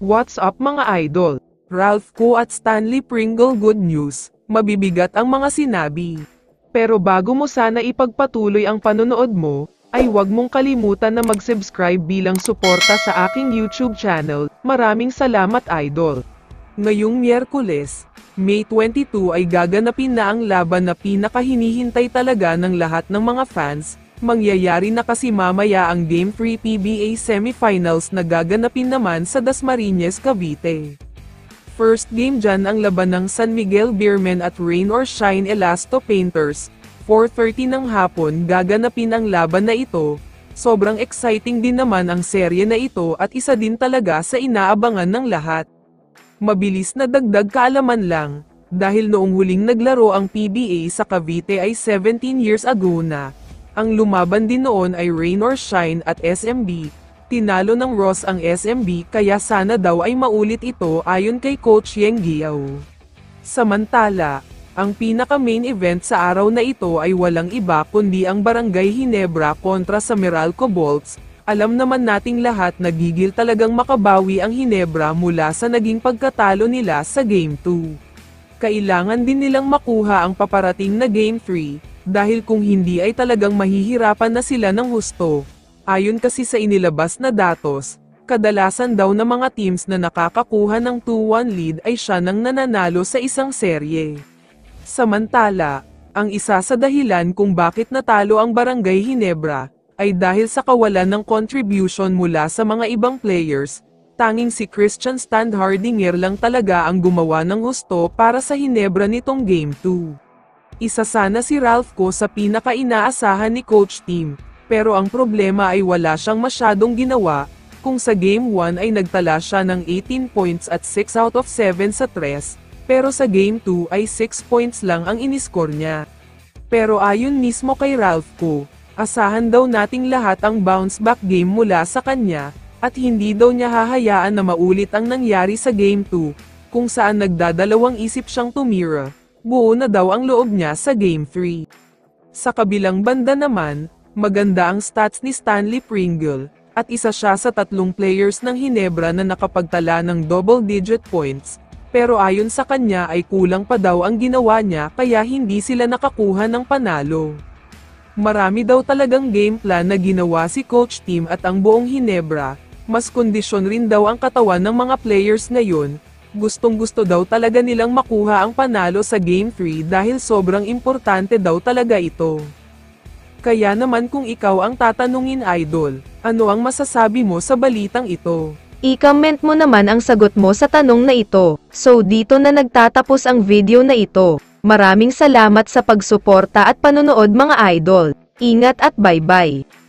What's up mga idol? Ralph Ko at Stanley Pringle good news, mabibigat ang mga sinabi. Pero bago mo sana ipagpatuloy ang panonood mo, ay huwag mong kalimutan na mag-subscribe bilang suporta sa aking YouTube channel. Maraming salamat idol. Ngayong Miyerkules, May 22 ay gaganapin na ang laban na pinakahinihintay talaga ng lahat ng mga fans. Mangyayari na kasi mamaya ang Game 3 PBA Semifinals na gaganapin naman sa Dasmariñas, Cavite. First game dyan ang laban ng San Miguel Beermen at Rain or Shine Elasto Painters. 4:30 ng hapon gaganapin ang laban na ito. Sobrang exciting din naman ang serye na ito at isa din talaga sa inaabangan ng lahat. Mabilis na dagdag kaalaman lang, dahil noong huling naglaro ang PBA sa Cavite ay 17 years ago na. Ang lumaban din noon ay Rain or Shine at SMB. Tinalo ng Ross ang SMB kaya sana daw ay maulit ito ayon kay Coach Yeng Guiao. Samantala, ang pinaka-main event sa araw na ito ay walang iba kundi ang Barangay Ginebra kontra sa Meralco Bolts. Alam naman nating lahat na gigil talagang makabawi ang Ginebra mula sa naging pagkatalo nila sa Game 2. Kailangan din nilang makuha ang paparating na Game 3. Dahil kung hindi ay talagang mahihirapan na sila ng husto. Ayon kasi sa inilabas na datos, kadalasan daw na mga teams na nakakakuha ng 2-1 lead ay siya nang nananalo sa isang serye. Samantala, ang isa sa dahilan kung bakit natalo ang Barangay Ginebra, ay dahil sa kawalan ng contribution mula sa mga ibang players. Tanging si Christian Standhardinger lang talaga ang gumawa ng husto para sa Ginebra nitong Game 2. Isa sana si Ralph Ko sa pinaka-inaasahan ni Coach Team, pero ang problema ay wala siyang masyadong ginawa, kung sa Game 1 ay nagtala siya ng 18 points at 6 out of 7 sa 3, pero sa Game 2 ay 6 points lang ang iniscore niya. Pero ayon mismo kay Ralph Ko, asahan daw nating lahat ang bounce back game mula sa kanya, at hindi daw niya hahayaan na maulit ang nangyari sa Game 2, kung saan nagdadalawang isip siyang tumira. Buo na daw ang loob niya sa Game 3. Sa kabilang banda naman, maganda ang stats ni Stanley Pringle, at isa siya sa 3 players ng Ginebra na nakapagtala ng double-digit points, pero ayon sa kanya ay kulang pa daw ang ginawa niya kaya hindi sila nakakuha ng panalo. Marami daw talagang game plan na ginawa si Coach Team at ang buong Ginebra, mas kondisyon rin daw ang katawan ng mga players ngayon. Gustong-gusto daw talaga nilang makuha ang panalo sa Game 3 dahil sobrang importante daw talaga ito. Kaya naman kung ikaw ang tatanungin idol, ano ang masasabi mo sa balitang ito? I-comment mo naman ang sagot mo sa tanong na ito. So dito na nagtatapos ang video na ito. Maraming salamat sa pagsuporta at panonood mga idol. Ingat at bye-bye.